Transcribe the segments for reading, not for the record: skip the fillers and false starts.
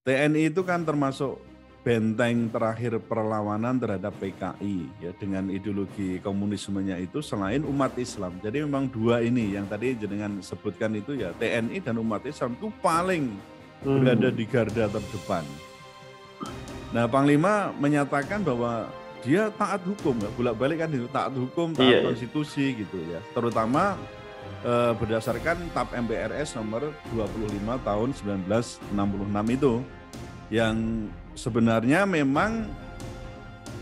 TNI itu kan termasuk benteng terakhir perlawanan terhadap PKI ya, dengan ideologi komunismenya itu selain umat Islam. Jadi memang dua ini yang tadi jenengan sebutkan itu ya, TNI dan umat Islam itu paling berada di garda terdepan. Nah, Panglima menyatakan bahwa dia taat hukum, ya, bolak-balik kan itu taat hukum, taat konstitusi gitu ya. Terutama berdasarkan TAP MPRS nomor 25 tahun 1966 itu, yang sebenarnya memang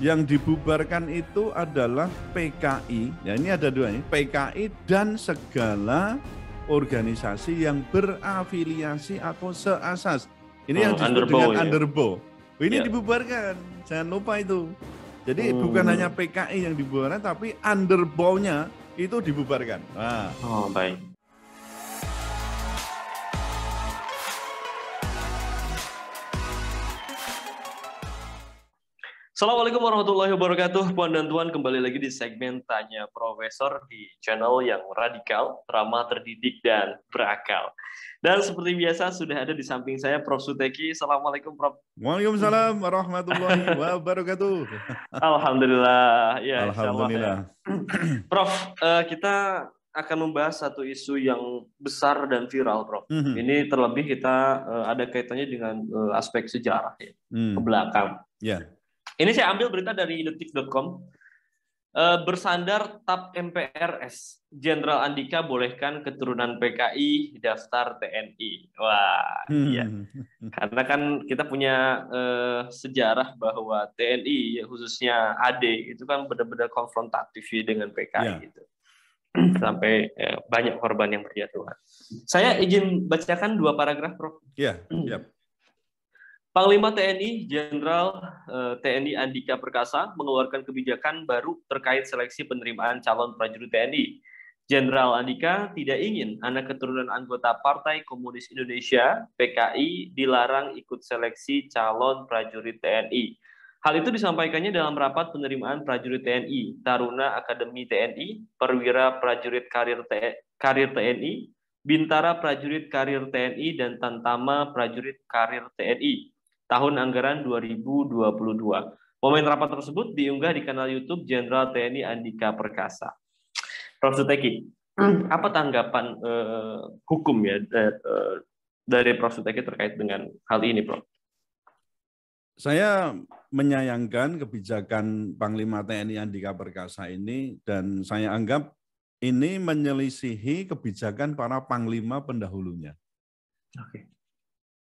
yang dibubarkan itu adalah PKI. Ya, ini ada dua nih, PKI dan segala organisasi yang berafiliasi atau seasas. Ini yang disebut dengan underbow. Ini dibubarkan, jangan lupa itu. Jadi bukan hanya PKI yang dibubarkan, tapi underbow-nya itu dibubarkan. Nah. Baik. Assalamualaikum warahmatullahi wabarakatuh. Puan dan Tuan, kembali lagi di segmen Tanya Profesor di channel yang radikal, ramah, terdidik, dan berakal. Dan seperti biasa sudah ada di samping saya Prof. Suteki. Assalamualaikum, Prof. Waalaikumsalam warahmatullahi wabarakatuh. Alhamdulillah. Ya, Alhamdulillah. Prof, kita akan membahas satu isu yang besar dan viral, Prof. Ini terlebih kita ada kaitannya dengan aspek sejarah ya, ke belakang. Ini saya ambil berita dari detik.com. Bersandar TAP MPRS, Jenderal Andika bolehkan keturunan PKI daftar TNI. Wah, iya. Karena kan kita punya sejarah bahwa TNI, khususnya AD, itu kan benar-benar konfrontatif dengan PKI gitu. Sampai banyak korban yang berjatuhan. Saya izin bacakan dua paragraf, Prof. Panglima TNI Jenderal TNI Andika Perkasa mengeluarkan kebijakan baru terkait seleksi penerimaan calon prajurit TNI. Jenderal Andika tidak ingin anak keturunan anggota Partai Komunis Indonesia (PKI) dilarang ikut seleksi calon prajurit TNI. Hal itu disampaikannya dalam rapat penerimaan prajurit TNI, Taruna Akademi TNI, Perwira Prajurit Karir TNI, Bintara Prajurit Karir TNI, dan Tantama Prajurit Karir TNI. Tahun anggaran 2022. Momen rapat tersebut diunggah di kanal YouTube Jenderal TNI Andika Perkasa. Prof. Suteki, apa tanggapan hukum ya dari Prof. Suteki terkait dengan hal ini, Prof? Saya menyayangkan kebijakan Panglima TNI Andika Perkasa ini, dan saya anggap ini menyelisihi kebijakan para panglima pendahulunya.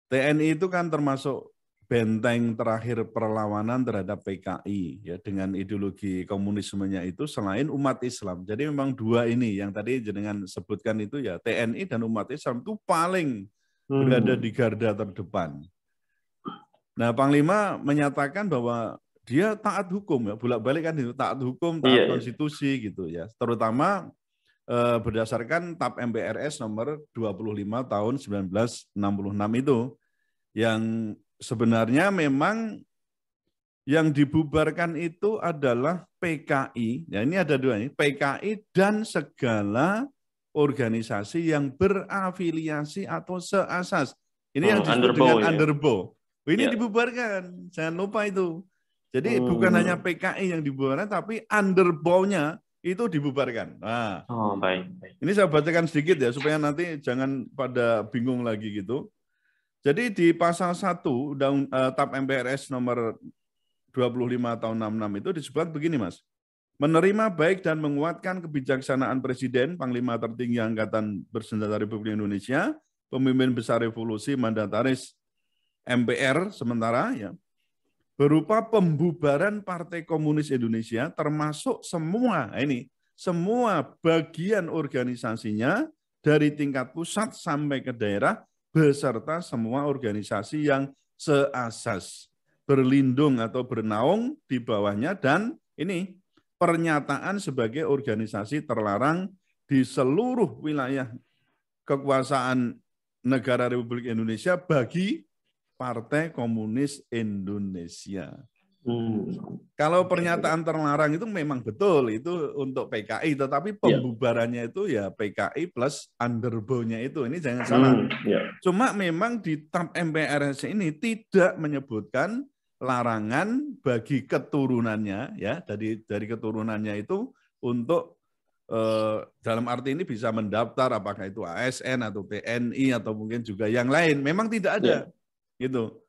TNI itu kan termasuk benteng terakhir perlawanan terhadap PKI ya, dengan ideologi komunismenya itu selain umat Islam. Jadi memang dua ini yang tadi jenengan sebutkan itu ya, TNI dan umat Islam itu paling berada di garda terdepan. Nah, Panglima menyatakan bahwa dia taat hukum, ya, bolak-balik kan itu, taat hukum, taat konstitusi gitu ya. Terutama berdasarkan TAP MPRS nomor 25 tahun 1966 itu, yang sebenarnya memang yang dibubarkan itu adalah PKI. Ya, ini ada dua ini, PKI dan segala organisasi yang berafiliasi atau seasas. Ini yang disebut dengan underbow. Ini dibubarkan, jangan lupa itu. Jadi bukan hanya PKI yang dibubarkan, tapi underbow-nya itu dibubarkan. Nah, baik. Ini saya bacakan sedikit ya, supaya nanti jangan pada bingung lagi gitu. Jadi di pasal 1 TAP MPRS nomor 25 tahun 66 itu disebut begini, Mas. Menerima baik dan menguatkan kebijaksanaan Presiden, Panglima Tertinggi Angkatan Bersenjata Republik Indonesia, pemimpin besar revolusi mandataris MPR sementara ya, berupa pembubaran Partai Komunis Indonesia termasuk semua bagian organisasinya dari tingkat pusat sampai ke daerah, beserta semua organisasi yang seasas, berlindung atau bernaung di bawahnya, dan ini pernyataan sebagai organisasi terlarang di seluruh wilayah kekuasaan negara Republik Indonesia bagi Partai Komunis Indonesia. Kalau pernyataan terlarang itu memang betul, itu untuk PKI, tetapi pembubarannya itu ya PKI plus underbow-nya itu, ini jangan salah. Cuma memang di TAP MPRS ini tidak menyebutkan larangan bagi keturunannya, ya dari keturunannya itu untuk dalam arti ini bisa mendaftar, apakah itu ASN atau TNI atau mungkin juga yang lain, memang tidak ada, gitu.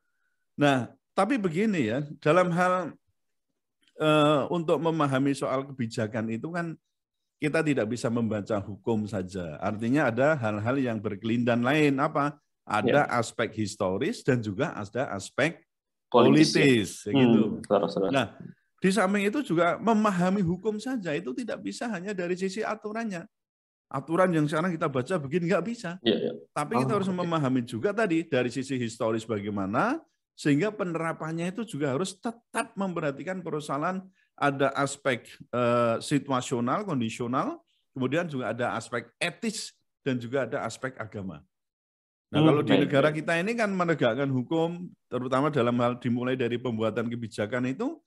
Nah, tapi begini ya, dalam hal untuk memahami soal kebijakan itu kan kita tidak bisa membaca hukum saja. Artinya ada hal-hal yang berkelindan lain. Apa? Ada aspek historis dan juga ada aspek politis. Gitu. Nah, di samping itu juga memahami hukum saja itu tidak bisa hanya dari sisi aturannya. Aturan yang sekarang kita baca begini nggak bisa. Tapi kita harus memahami juga tadi dari sisi historis bagaimana, sehingga penerapannya itu juga harus tetap memperhatikan persoalan ada aspek situasional, kondisional, kemudian juga ada aspek etis dan juga ada aspek agama. Nah, kalau di negara kita ini kan menegakkan hukum, terutama dalam hal dimulai dari pembuatan kebijakan itu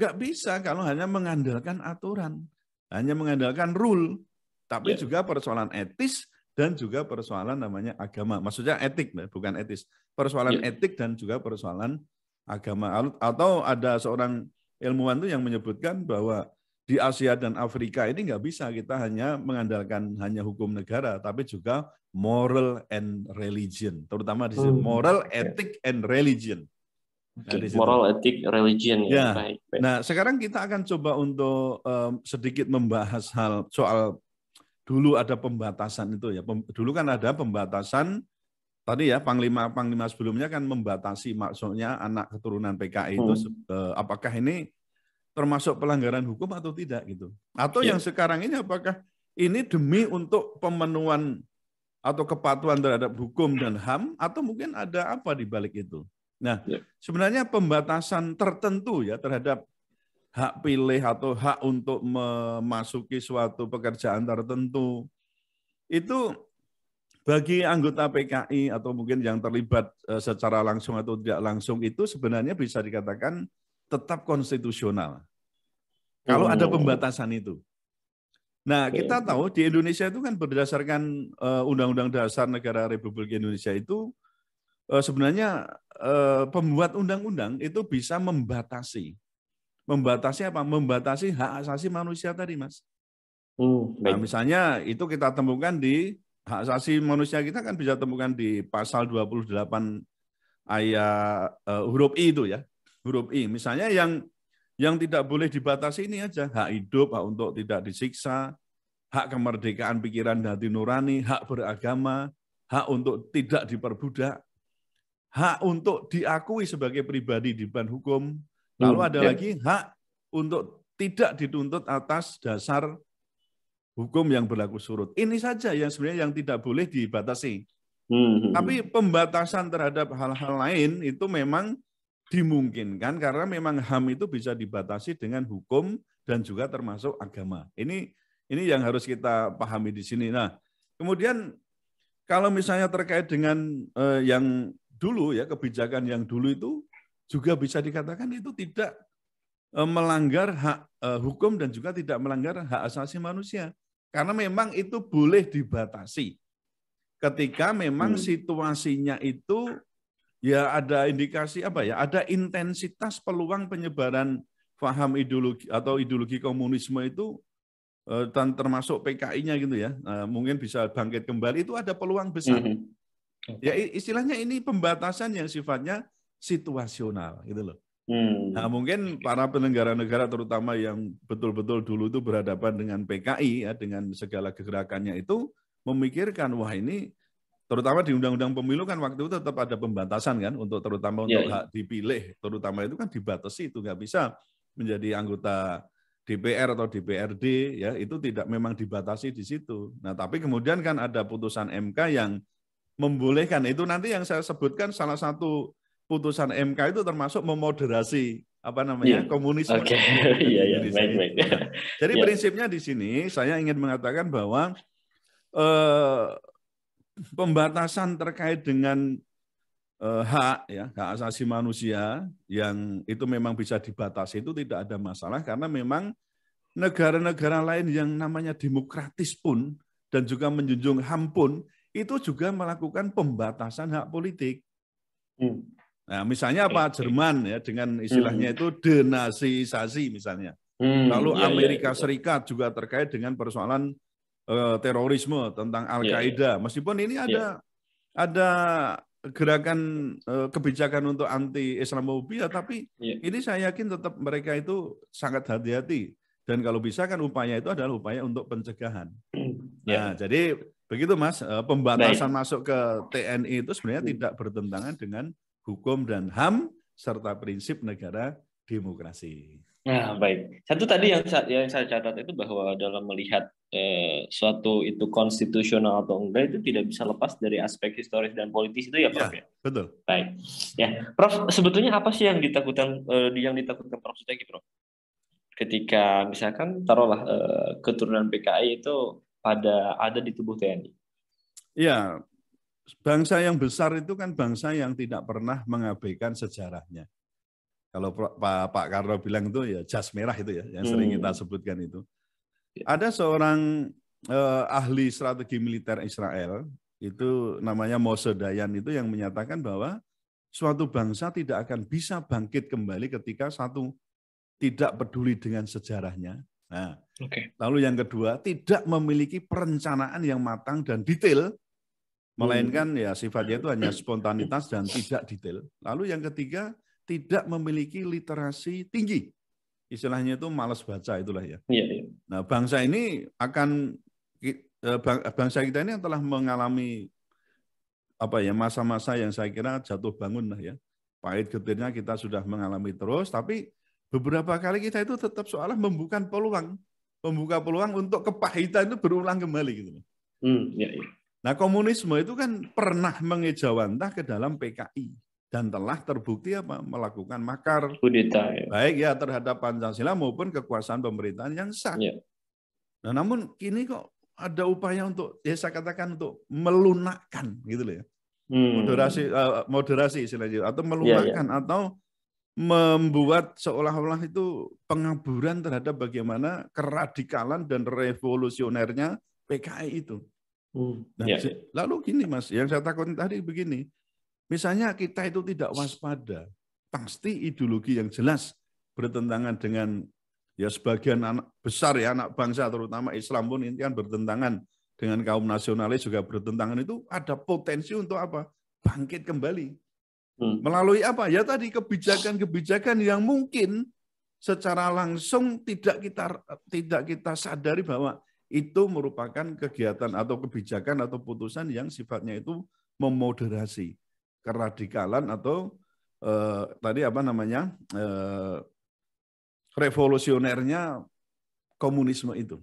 nggak bisa kalau hanya mengandalkan aturan, hanya mengandalkan rule, tapi juga persoalan etis dan juga persoalan namanya agama. Maksudnya etik, bukan etis. Persoalan etik dan juga persoalan agama. Atau ada seorang ilmuwan itu yang menyebutkan bahwa di Asia dan Afrika ini nggak bisa kita hanya mengandalkan hanya hukum negara, tapi juga moral and religion. Terutama di sini moral, ethic, and religion. Nah, moral, ethic, religion. Ya. Baik. Nah, sekarang kita akan coba untuk sedikit membahas hal soal dulu ada pembatasan itu ya. Dulu kan ada pembatasan tadi ya, panglima sebelumnya kan membatasi, maksudnya anak keturunan PKI itu apakah ini termasuk pelanggaran hukum atau tidak gitu. Atau yang sekarang ini apakah ini demi untuk pemenuhan atau kepatuhan terhadap hukum dan HAM atau mungkin ada apa di balik itu. Nah, sebenarnya pembatasan tertentu ya terhadap hak pilih atau hak untuk memasuki suatu pekerjaan tertentu itu bagi anggota PKI atau mungkin yang terlibat secara langsung atau tidak langsung itu sebenarnya bisa dikatakan tetap konstitusional. Kalau ada pembatasan itu. Nah, kita tahu di Indonesia itu kan berdasarkan Undang-Undang Dasar Negara Republik Indonesia itu sebenarnya pembuat undang-undang itu bisa membatasi apa? Membatasi hak asasi manusia tadi, Mas. Nah, misalnya itu kita temukan di hak asasi manusia kita kan bisa temukan di pasal 28 ayat huruf I itu ya. Huruf I. Misalnya yang tidak boleh dibatasi ini aja, hak hidup, hak untuk tidak disiksa, hak kemerdekaan pikiran dan hati nurani, hak beragama, hak untuk tidak diperbudak, hak untuk diakui sebagai pribadi di depan hukum. Lalu ada lagi hak untuk tidak dituntut atas dasar hukum yang berlaku surut. Ini saja yang sebenarnya yang tidak boleh dibatasi. Tapi pembatasan terhadap hal-hal lain itu memang dimungkinkan karena memang HAM itu bisa dibatasi dengan hukum dan juga termasuk agama. Ini yang harus kita pahami di sini. Nah, kemudian kalau misalnya terkait dengan yang dulu ya, kebijakan yang dulu itu juga bisa dikatakan itu tidak melanggar hak hukum dan juga tidak melanggar hak asasi manusia. Karena memang itu boleh dibatasi. Ketika memang situasinya itu ya ada indikasi apa ya, ada intensitas peluang penyebaran paham ideologi atau ideologi komunisme itu dan termasuk PKI-nya gitu ya, mungkin bisa bangkit kembali, itu ada peluang besar. Ya istilahnya ini pembatasan yang sifatnya situasional gitu loh. Nah, mungkin para penyelenggara negara terutama yang betul-betul dulu itu berhadapan dengan PKI ya, dengan segala gerakannya itu memikirkan wah ini terutama di Undang-Undang Pemilu kan waktu itu tetap ada pembatasan kan untuk terutama untuk hak dipilih, terutama itu kan dibatasi, itu nggak bisa menjadi anggota DPR atau DPRD ya, itu tidak memang dibatasi di situ. Nah, tapi kemudian kan ada putusan MK yang membolehkan itu, nanti yang saya sebutkan salah satu putusan MK itu termasuk memoderasi apa namanya komunisme. Baik. Jadi prinsipnya di sini saya ingin mengatakan bahwa pembatasan terkait dengan hak ya, hak asasi manusia yang itu memang bisa dibatasi itu tidak ada masalah karena memang negara-negara lain yang namanya demokratis pun dan juga menjunjung HAM pun itu juga melakukan pembatasan hak politik. Nah, misalnya apa? Jerman ya dengan istilahnya itu denazisasi misalnya. Lalu Amerika Serikat juga terkait dengan persoalan terorisme tentang Al-Qaeda. Meskipun ini ada gerakan kebijakan untuk anti Islamophobia, tapi ini saya yakin tetap mereka itu sangat hati-hati. Dan kalau bisa kan upaya itu adalah upaya untuk pencegahan. Nah, jadi begitu Mas, pembatasan masuk ke TNI itu sebenarnya tidak bertentangan dengan hukum dan HAM serta prinsip negara demokrasi. Nah, baik. Satu tadi yang saya catat itu bahwa dalam melihat suatu itu konstitusional atau enggak itu tidak bisa lepas dari aspek historis dan politis itu ya, Prof. Ya, betul. Baik. Ya, Prof. Sebetulnya apa sih yang ditakutkan Prof. Suteki, Prof? Ketika misalkan taruhlah keturunan PKI itu ada di tubuh TNI. Ya, bangsa yang besar itu kan bangsa yang tidak pernah mengabaikan sejarahnya. Kalau Pak Karno bilang itu ya jas merah itu ya, yang sering kita sebutkan itu. Ada seorang ahli strategi militer Israel, itu namanya Moshe Dayan itu yang menyatakan bahwa suatu bangsa tidak akan bisa bangkit kembali ketika satu tidak peduli dengan sejarahnya. Nah, lalu yang kedua tidak memiliki perencanaan yang matang dan detail, melainkan ya sifatnya itu hanya spontanitas dan tidak detail. Lalu yang ketiga tidak memiliki literasi tinggi. Istilahnya itu malas baca itulah ya. Nah, bangsa ini bangsa kita ini telah mengalami masa-masa yang saya kira jatuh bangun lah ya. Pahit getirnya kita sudah mengalami terus, tapi beberapa kali kita itu tetap seolah membuka peluang untuk kepahitan itu berulang kembali gitu. Nah, komunisme itu kan pernah mengejawantah ke dalam PKI. Dan telah terbukti melakukan makar kudeta, baik ya terhadap Pancasila maupun kekuasaan pemerintahan yang sah. Nah, namun kini kok ada upaya untuk saya katakan untuk melunakkan gitu loh ya. Moderasi istilahnya atau melunakkan atau membuat seolah-olah itu pengaburan terhadap bagaimana keradikalan dan revolusionernya PKI itu. Lalu gini Mas, yang saya takutin tadi begini. Misalnya kita itu tidak waspada, pasti ideologi yang jelas bertentangan dengan ya sebagian anak besar ya anak bangsa terutama Islam pun ini kan bertentangan dengan kaum nasionalis juga bertentangan itu ada potensi untuk apa? Bangkit kembali. Melalui apa? Ya tadi kebijakan-kebijakan yang mungkin secara langsung tidak kita sadari bahwa itu merupakan kegiatan atau kebijakan atau putusan yang sifatnya itu memoderasi keradikalan atau revolusionernya komunisme itu.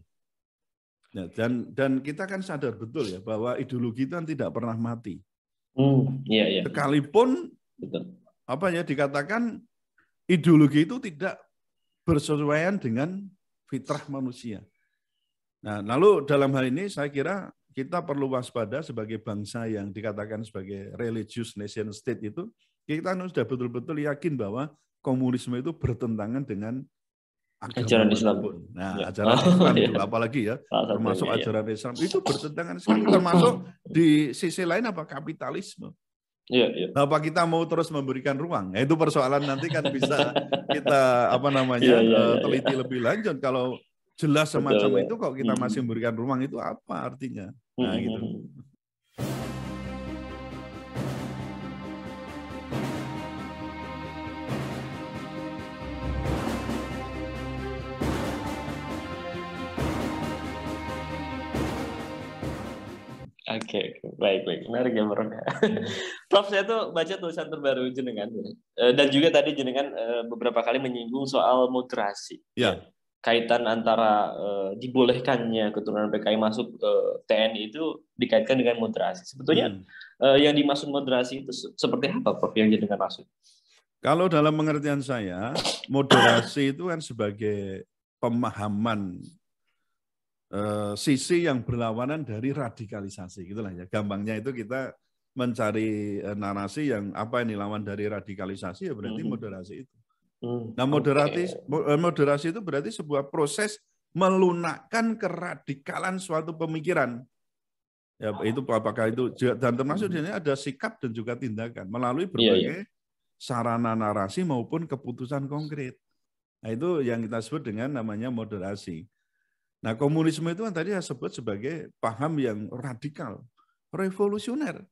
Nah, dan kita kan sadar betul ya bahwa ideologi itu kan tidak pernah mati. Sekalipun dikatakan ideologi itu tidak bersesuaian dengan fitrah manusia. Nah, lalu dalam hal ini saya kira kita perlu waspada sebagai bangsa yang dikatakan sebagai religious nation state itu, kita sudah betul-betul yakin bahwa komunisme itu bertentangan dengan ajaran Islam. Nah, ajaran Islam itu apalagi ya, termasuk ajaran Islam itu bertentangan sekali, termasuk di sisi lain kapitalisme. Apa kita mau terus memberikan ruang? Nah, itu persoalan nanti kan bisa kita teliti lebih lanjut. Kalau jelas semacam itu kok kita masih memberikan ruang itu apa artinya? Nah, gitu. Oke, baik. Menarik ya, Prof. Prof, saya tuh baca tulisan terbaru jenengan dan juga tadi jenengan beberapa kali menyinggung soal moderasi. Ya. Kaitan antara dibolehkannya keturunan PKI masuk TNI itu dikaitkan dengan moderasi. Sebetulnya yang dimaksud moderasi itu seperti apa, Prof, yang jenengan maksud? Kalau dalam pengertian saya, moderasi itu kan sebagai pemahaman sisi yang berlawanan dari radikalisasi, gitulah ya. Gampangnya itu kita mencari narasi yang apa ini lawan dari radikalisasi, ya berarti moderasi itu. Nah, moderasi itu berarti sebuah proses melunakkan keradikalan suatu pemikiran. Ya, itu apakah itu, dan termasuk di sini ada sikap dan juga tindakan melalui berbagai sarana narasi maupun keputusan konkret. Nah, itu yang kita sebut dengan namanya moderasi. Nah, komunisme itu kan tadi saya sebut sebagai paham yang radikal, revolusioner.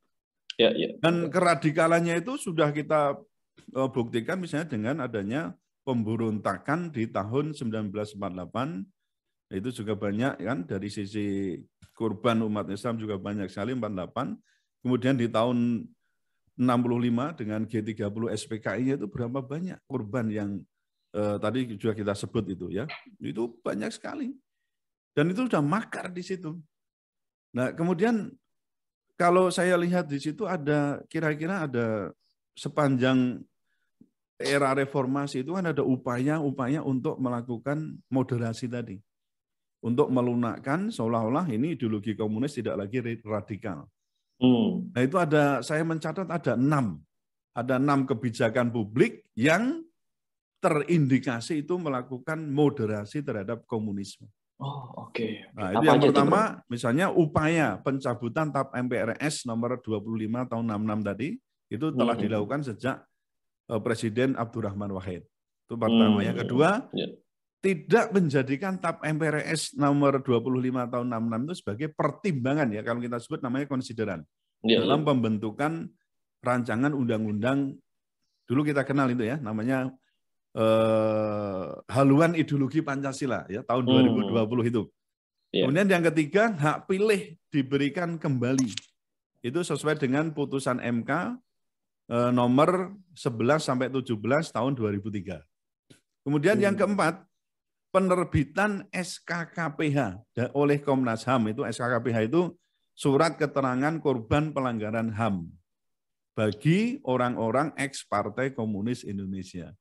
Dan keradikalannya itu sudah kita buktikan misalnya dengan adanya pemberontakan di tahun 1948, itu juga banyak kan, dari sisi korban umat Islam juga banyak sekali 48. Kemudian di tahun 65 dengan G30 SPKI itu berapa banyak korban yang tadi juga kita sebut itu ya. Itu banyak sekali. Dan itu sudah makar di situ. Nah, kemudian kalau saya lihat di situ ada kira-kira ada sepanjang era reformasi itu kan ada upaya-upaya untuk melakukan moderasi tadi. Untuk melunakkan seolah-olah ini ideologi komunis tidak lagi radikal. Nah, itu ada, saya mencatat ada 6 kebijakan publik yang terindikasi itu melakukan moderasi terhadap komunisme. Nah, itu yang pertama, misalnya upaya pencabutan TAP MPRS nomor 25 tahun 66 tadi, itu telah dilakukan sejak Presiden Abdurrahman Wahid. Itu pertama. Yang kedua, tidak menjadikan TAP MPRS nomor 25 tahun 66 itu sebagai pertimbangan, ya, kalau kita sebut namanya konsideran, dalam pembentukan rancangan undang-undang, dulu kita kenal itu ya, namanya haluan ideologi Pancasila ya tahun 2020 itu. Kemudian yang ketiga, hak pilih diberikan kembali. Itu sesuai dengan putusan MK nomor 11 sampai 17 tahun 2003. Kemudian yang keempat, penerbitan SKKPH oleh Komnas HAM. Itu SKKPH itu surat keterangan korban pelanggaran HAM bagi orang-orang ex Partai Komunis Indonesia.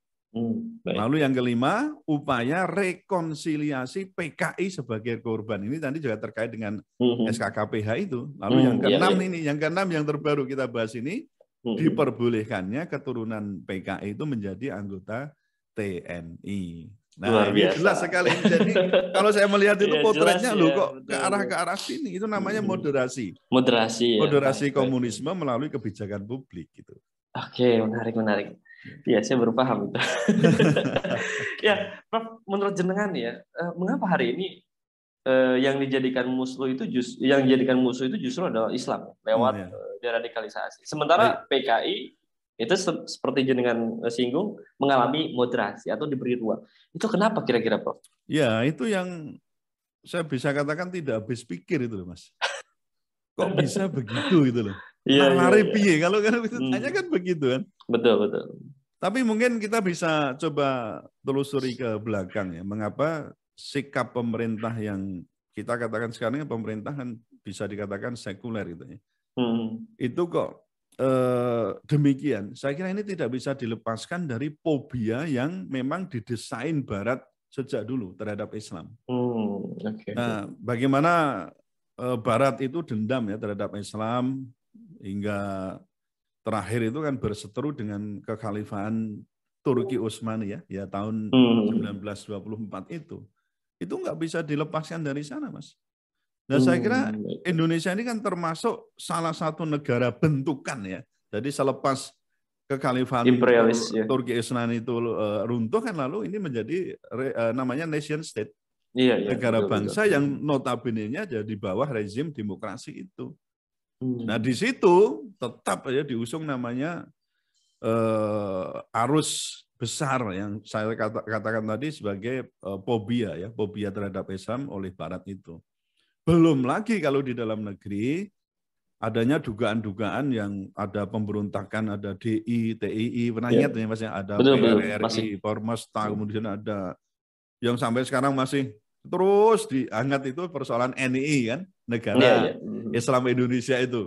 Lalu yang kelima, upaya rekonsiliasi PKI sebagai korban. Ini tadi juga terkait dengan SKKPH itu. Lalu yang keenam yang keenam yang terbaru kita bahas ini, diperbolehkannya keturunan PKI itu menjadi anggota TNI. Nah, ini jelas sekali. Jadi kalau saya melihat itu potretnya kok ke arah sini. Itu namanya moderasi. Moderasi komunisme melalui kebijakan publik gitu. Oke, menarik. Ya, saya baru paham itu. Ya, Prof, menurut jenengan ya, mengapa hari ini yang dijadikan musuh itu justru adalah Islam lewat deradikalisasi. Sementara PKI itu seperti jenengan singgung mengalami moderasi atau diberi ruang. Itu kenapa kira-kira, Prof? Ya, itu yang saya bisa katakan tidak habis pikir itu, Mas. Kok bisa begitu gitu loh. Narari piye kalau itu tanya kan begitu kan. Betul. Tapi mungkin kita bisa coba telusuri ke belakang ya, mengapa sikap pemerintah yang kita katakan sekarang, pemerintah kan bisa dikatakan sekuler gitu ya. Itu kok demikian. Saya kira ini tidak bisa dilepaskan dari fobia yang memang didesain Barat sejak dulu terhadap Islam. Nah, bagaimana Barat itu dendam ya terhadap Islam hingga terakhir itu kan berseteru dengan kekhalifahan Turki Utsmani ya tahun 1924 itu nggak bisa dilepaskan dari sana, Mas. Nah, saya kira Indonesia ini kan termasuk salah satu negara bentukan ya. Jadi selepas kekhalifahan Turki Utsmani itu runtuh kan, lalu ini menjadi namanya nation state. Negara bangsa yang notabene-nya ada di bawah rezim demokrasi itu. Nah, di situ tetap ya diusung namanya arus besar yang saya katakan tadi sebagai fobia terhadap Islam oleh Barat itu. Belum lagi kalau di dalam negeri adanya dugaan-dugaan yang ada pemberontakan, ada DI, TII, pernah ingat ya Mas, ada PRRI, Pormesta, kemudian ada yang sampai sekarang masih terus diangkat itu persoalan NII kan, negara Islam Indonesia itu.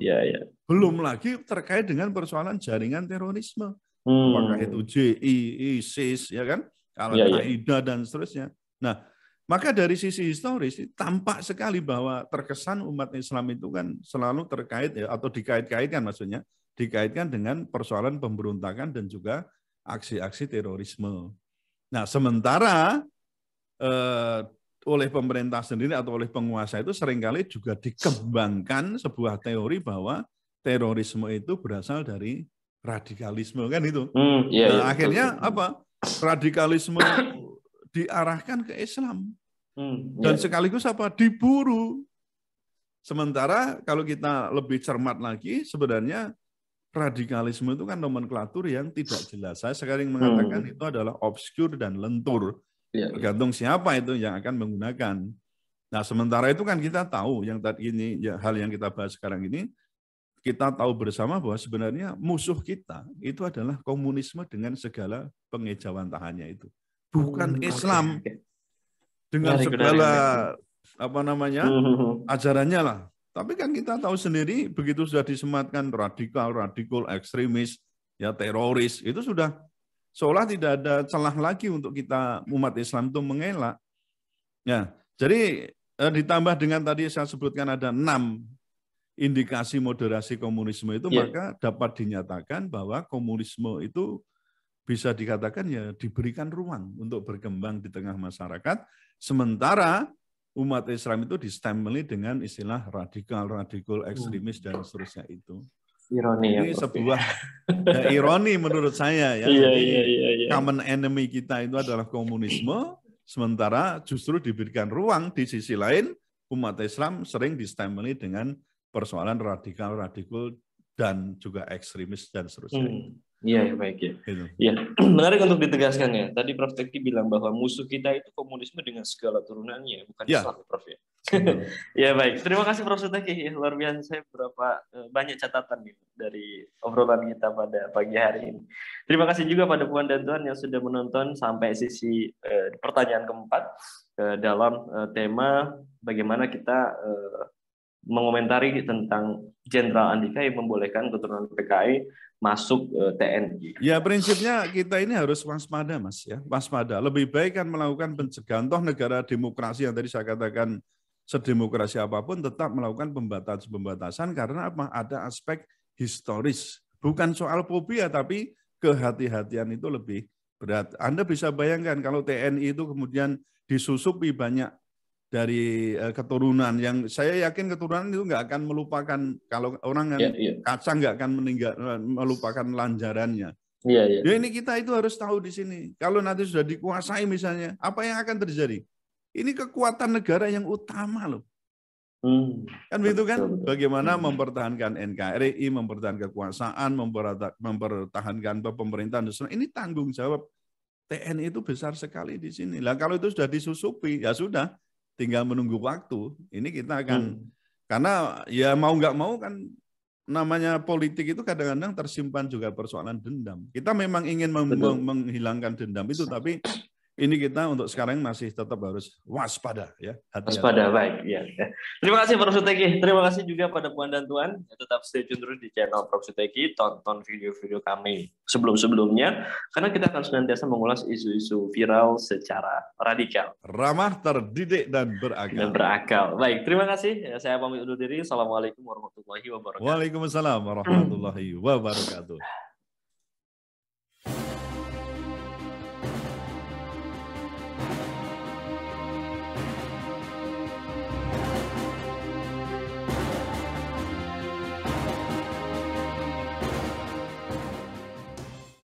Belum lagi terkait dengan persoalan jaringan terorisme. Apakah itu JI, ISIS, ya kan, Al-Qaeda dan seterusnya. Nah, Maka dari sisi historis tampak sekali bahwa terkesan umat Islam itu kan selalu terkait ya, atau dikait-kaitkan maksudnya, dikaitkan dengan persoalan pemberontakan dan juga aksi-aksi terorisme. Nah, sementara oleh pemerintah sendiri atau oleh penguasa itu seringkali juga dikembangkan sebuah teori bahwa terorisme itu berasal dari radikalisme kan itu. Nah, akhirnya apa? Radikalisme diarahkan ke Islam dan sekaligus apa? Diburu. Sementara kalau kita lebih cermat lagi, sebenarnya radikalisme itu kan nomenklatur yang tidak jelas. Saya sering mengatakan itu adalah obskur dan lentur. Tergantung siapa itu yang akan menggunakan. Nah, sementara itu kan kita tahu yang tadi ini ya, hal yang kita bahas sekarang ini, kita tahu bersama bahwa sebenarnya musuh kita itu adalah komunisme dengan segala pengejawantahannya itu. Bukan Islam dengan segala apa namanya ajarannya lah. Tapi kan kita tahu sendiri begitu sudah disematkan radikal, ekstremis, ya teroris, itu sudah seolah tidak ada celah lagi untuk kita umat Islam itu mengelak. Ya, jadi ditambah dengan tadi saya sebutkan ada 6 indikasi moderasi komunisme itu, maka dapat dinyatakan bahwa komunisme itu bisa dikatakan ya diberikan ruang untuk berkembang di tengah masyarakat, sementara umat Islam itu distempeli dengan istilah radikal, ekstremis dan seterusnya itu. Ironi ini ya, sebuah ya, ironi menurut saya ya. Jadi common enemy kita itu adalah komunisme, sementara justru diberikan ruang di sisi lain umat Islam sering distempeli dengan persoalan radikal dan juga ekstremis dan seterusnya. Iya, baik ya. Ya, menarik untuk ditegaskan ya. Tadi Prof. Teki bilang bahwa musuh kita itu komunisme dengan segala turunannya, bukan Islam, Prof. Ya. Ya baik. Terima kasih Prof. Teki. Ya, luar biasa, saya banyak catatan nih dari obrolan kita pada pagi hari ini. Terima kasih juga pada Puan dan Tuan yang sudah menonton sampai sisi pertanyaan keempat dalam tema bagaimana kita mengomentari tentang Jenderal Andika yang membolehkan keturunan PKI masuk TNI. Ya, prinsipnya kita ini harus waspada, Mas, ya. Waspada. Lebih baik kan melakukan pencegahan. Toh negara demokrasi yang tadi saya katakan sedemokrasi apapun tetap melakukan pembatasan karena apa? Ada aspek historis. Bukan soal fobia tapi kehati-hatian itu lebih berat. Anda bisa bayangkan kalau TNI itu kemudian disusupi banyak dari keturunan yang saya yakin keturunan itu nggak akan melupakan, kalau orang yang kacang nggak akan melupakan lanjarannya. Ya ini kita itu harus tahu di sini. Kalau nanti sudah dikuasai misalnya, apa yang akan terjadi? Ini kekuatan negara yang utama loh. Kan begitu kan? Bagaimana mempertahankan NKRI, mempertahankan kekuasaan, mempertahankan pemerintahan. Ini tanggung jawab TNI itu besar sekali di sini. Lah kalau itu sudah disusupi, ya sudah. Tinggal menunggu waktu. Ini kita akan karena ya mau nggak mau kan namanya politik itu kadang-kadang tersimpan juga persoalan dendam. Kita memang ingin menghilangkan dendam itu, tapi ini kita untuk sekarang masih tetap harus waspada ya. Waspada, baik ya. Terima kasih Prof. Suteki. Terima kasih juga pada Puan dan Tuan. Tetap stay tune terus di channel Prof. Suteki. Tonton video-video kami sebelum-sebelumnya karena kita akan senantiasa mengulas isu-isu viral secara radikal, ramah, terdidik dan berakal. Baik, terima kasih. Saya pamit undur diri. Assalamualaikum warahmatullahi wabarakatuh. Waalaikumsalam warahmatullahi wabarakatuh.